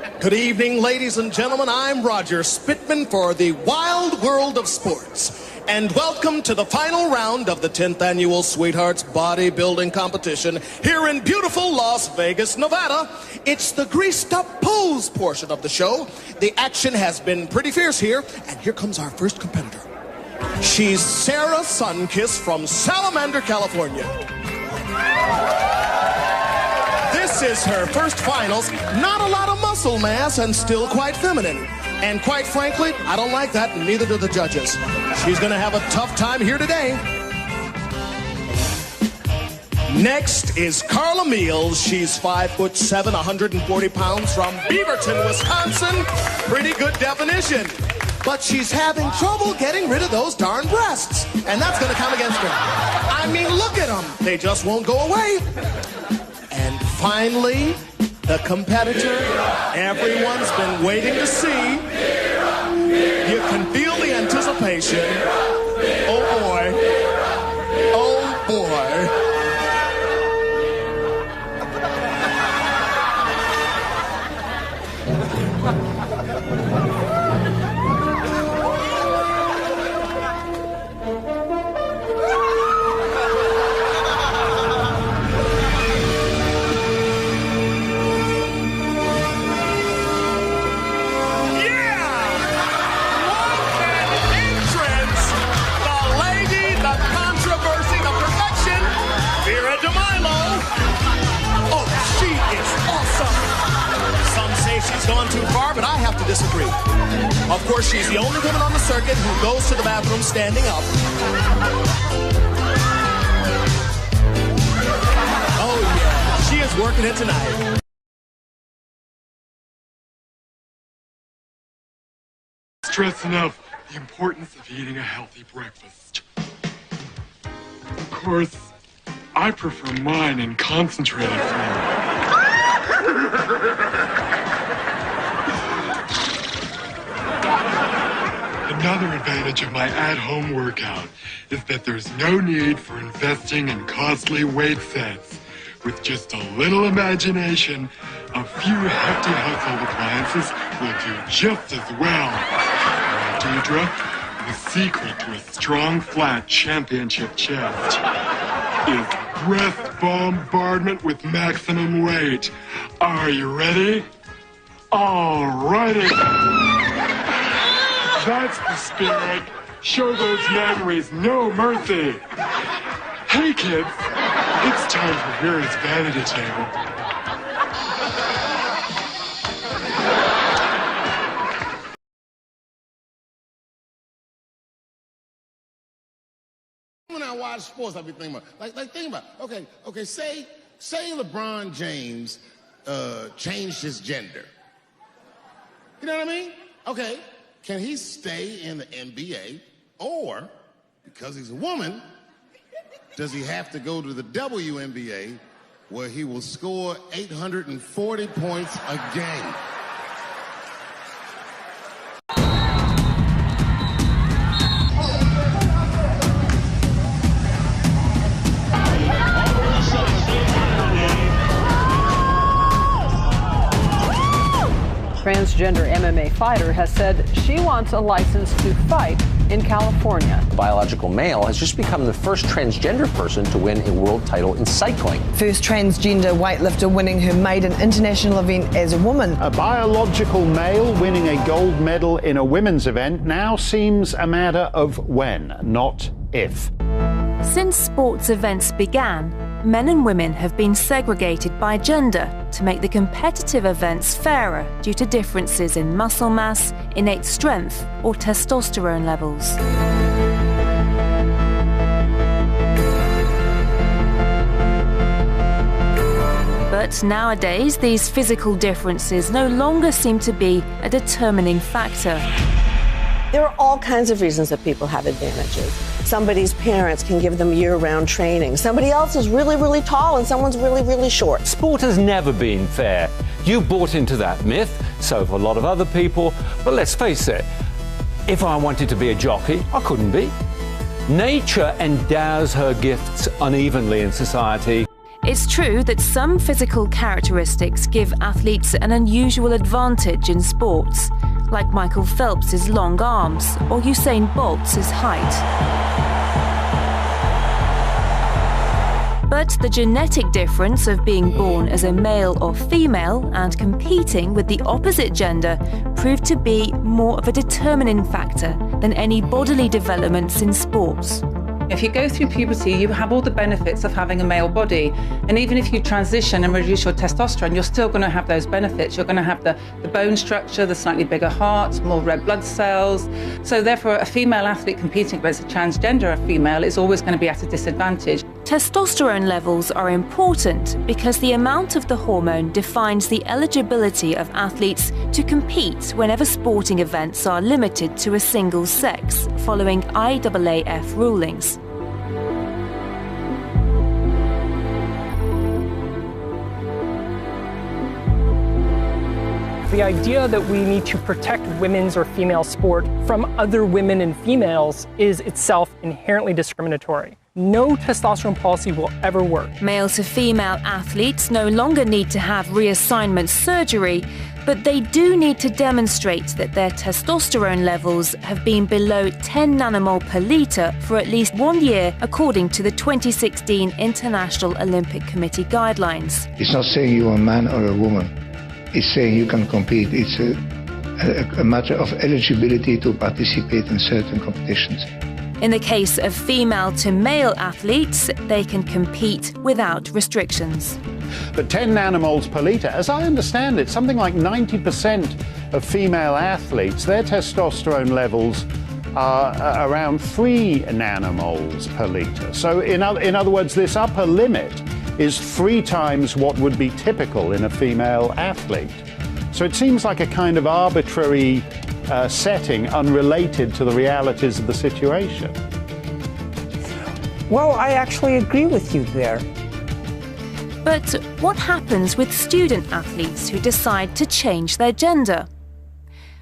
Good evening, ladies and gentlemen. I'm Roger Spitman for the Wild World of Sports. And welcome to the final round of the 10th annual Sweethearts Bodybuilding Competition here in beautiful Las Vegas, Nevada. It's the greased up pose portion of the show. The action has been pretty fierce here, and here comes our first competitor. She's Sarah Sunkiss from Salamander, California. This is her first finals. Not a lot of muscle mass and still quite feminine. And quite frankly, I don't like that, and neither do the judges. She's gonna have a tough time here today. Next is Carla Meals. She's 5'7", 140 pounds from Beaverton, Wisconsin. Pretty good definition. But she's having trouble getting rid of those darn breasts. And that's gonna come against her. I mean, look at them. They just won't go away. And finally, the competitor everyone's been waiting to see. You can feel the anticipation. Oh boy. Oh boy. She's gone too far, but I have to disagree. Of course, she's the only woman on the circuit who goes to the bathroom standing up. Oh, yeah, she is working it tonight. Stress enough the importance of eating a healthy breakfast. Of course, I prefer mine in concentrated form. Another advantage of my at-home workout is that there's no need for investing in costly weight sets. With just a little imagination, a few hefty household appliances will do just as well. Now, Deidre, the secret to a strong, flat championship chest is breath bombardment with maximum weight. Are you ready? All righty. That's the spirit. Show those memories no mercy. Hey, kids, it's time for Vera's vanity table. When I watch sports, I be thinking about, think about, okay, say LeBron James changed his gender. You know what I mean? Okay. Can he stay in the NBA, or, because he's a woman, does he have to go to the WNBA, where he will score 840 points a game? Transgender MMA fighter has said she wants a license to fight in California. A biological male has just become the first transgender person to win a world title in cycling. First transgender weightlifter winning her maiden international event as a woman. A biological male winning a gold medal in a women's event now seems a matter of when, not if. Since sports events began, men and women have been segregated by gender to make the competitive events fairer due to differences in muscle mass, innate strength, or testosterone levels. But nowadays, these physical differences no longer seem to be a determining factor. There are all kinds of reasons that people have advantages. Somebody's parents can give them year-round training. Somebody else is really, really tall and someone's really, really short. Sport has never been fair. You bought into that myth, so have a lot of other people. But let's face it, if I wanted to be a jockey, I couldn't be. Nature endows her gifts unevenly in society. It's true that some physical characteristics give athletes an unusual advantage in sports, like Michael Phelps's long arms or Usain Bolt's height. But the genetic difference of being born as a male or female and competing with the opposite gender proved to be more of a determining factor than any bodily developments in sports. If you go through puberty, you have all the benefits of having a male body. And even if you transition and reduce your testosterone, you're still going to have those benefits. You're going to have the bone structure, the slightly bigger heart, more red blood cells. So therefore, a female athlete competing against a transgender female is always going to be at a disadvantage. Testosterone levels are important because the amount of the hormone defines the eligibility of athletes to compete whenever sporting events are limited to a single sex, following IAAF rulings. The idea that we need to protect women's or female sport from other women and females is itself inherently discriminatory. No testosterone policy will ever work. Male to female athletes no longer need to have reassignment surgery, but they do need to demonstrate that their testosterone levels have been below 10 nanomole per litre for at least 1 year, according to the 2016 International Olympic Committee guidelines. It's not saying you're a man or a woman. It's saying you can compete. It's a matter of eligibility to participate in certain competitions. In the case of female to male athletes, they can compete without restrictions. But 10 nanomoles per litre, as I understand it, something like 90% of female athletes, their testosterone levels are around 3 nanomoles per litre. So in other words, this upper limit is 3 times what would be typical in a female athlete. So it seems like a kind of arbitrary setting unrelated to the realities of the situation. Well, I actually agree with you there. But what happens with student athletes who decide to change their gender?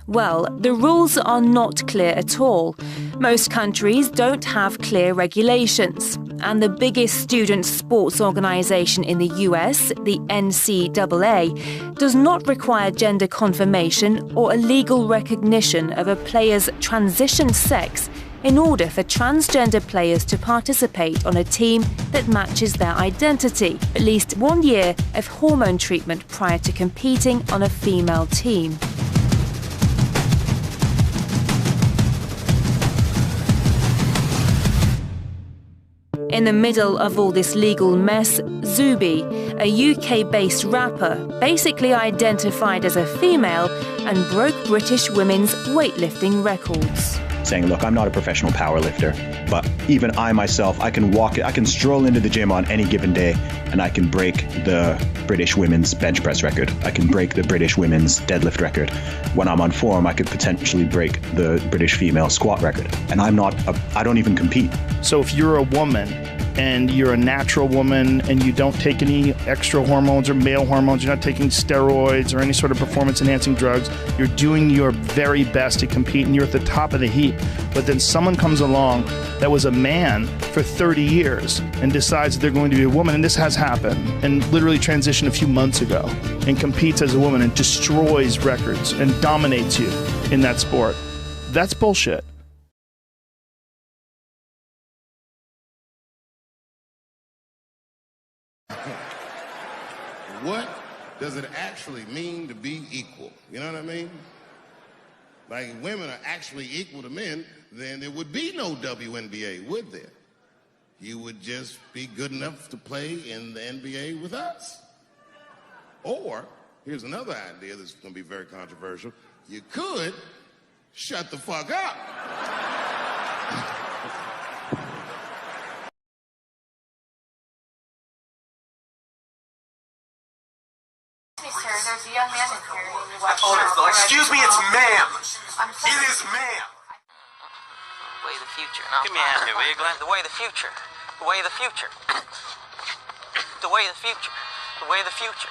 Well, the rules are not clear at all. Most countries don't have clear regulations. And the biggest student sports organisation in the US, the NCAA, does not require gender confirmation or a legal recognition of a player's transition sex in order for transgender players to participate on a team that matches their identity, at least 1 year of hormone treatment prior to competing on a female team. In the middle of all this legal mess, Zuby, a UK-based rapper, basically identified as a female and broke British women's weightlifting records. Saying, look, I'm not a professional powerlifter, but even I myself, I can stroll into the gym on any given day and I can break the British women's bench press record. I can break the British women's deadlift record. When I'm on form, I could potentially break the British female squat record. And I don't even compete. So if you're a woman and you're a natural woman and you don't take any extra hormones or male hormones, you're not taking steroids or any sort of performance-enhancing drugs, you're doing your very best to compete and you're at the top of the heap. But then someone comes along that was a man for 30 years and decides that they're going to be a woman, and this has happened, and literally transitioned a few months ago, and competes as a woman and destroys records and dominates you in that sport. That's bullshit. What does it actually mean to be equal? You know what I mean? Like, if women are actually equal to men, then there would be no WNBA, would there? You would just be good enough to play in the NBA with us. Or, here's another idea that's going to be very controversial. You could shut the fuck up. There's a young man in here. Excuse me, it's ma'am. It is ma'am. The way of the future. No, give me a hand here, will you, Glenn? The way of the future. The way of the future. The way of the future. The way of the future.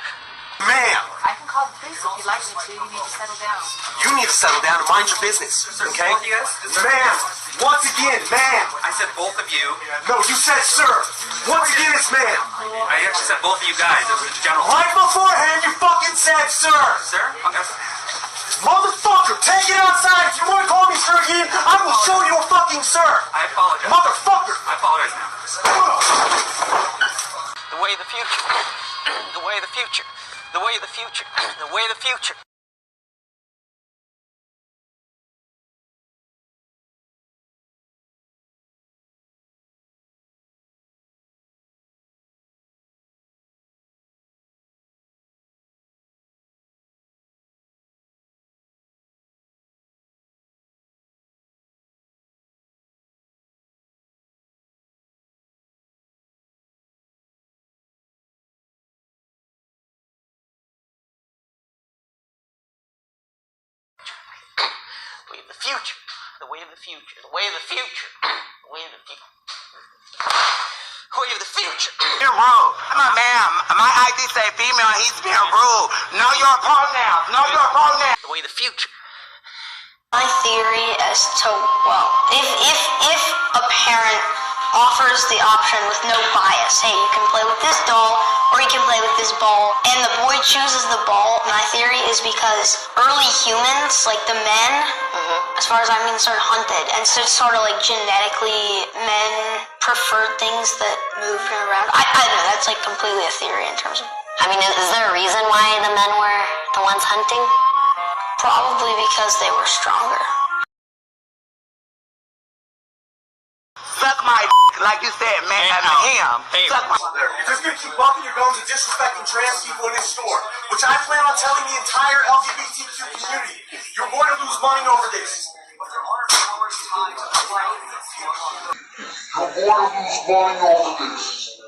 Ma'am. I can call the police if you'd like me to. You need to settle down. You need to settle down and mind your business, okay? Ma'am. Once again, ma'am. I said both of you. No, you said sir. Once again, it's ma'am. I actually said both of you guys. It was the general. Right beforehand, you fucking said sir. Sir? Okay. Motherfucker, take it outside. If you want to call me sir again, I will show you a fucking sir. I apologize. Motherfucker. I apologize now. The way of the future. The way of the future. The way of the future. The way of the future. The way of the future. The way of the future. The way of the future. The way of the future. The way of the future. Being rude. I'm a ma'am. My ID say female. He's being rude. Know your pronouns. Know your pronouns. The way of the future. My theory as to, well, if a parent offers the option with no bias, hey, you can play with this doll or you can play with this ball, and the boy chooses the ball, my theory is because early humans, like the men, as far as I'm concerned, hunted, and so it's sort of like genetically men preferred things that moved around. I don't know, that's like completely a theory in terms of... I mean, is there a reason why the men were the ones hunting? Probably because they were stronger. Suck my like you said, man, him. Suck my You're just gonna keep bumping your gums and disrespecting trans people in this store, which I plan on telling the entire LGBTQ community. You're going to lose money over this. You're going to lose money over this.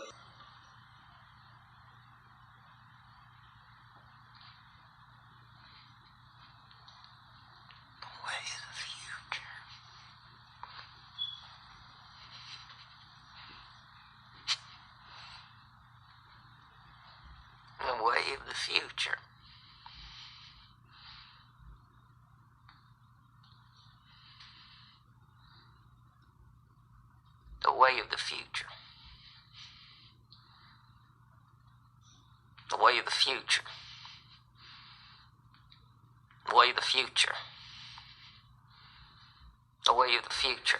The way of the future. The way of the future. The way of the future. The way of the future. The way of the future.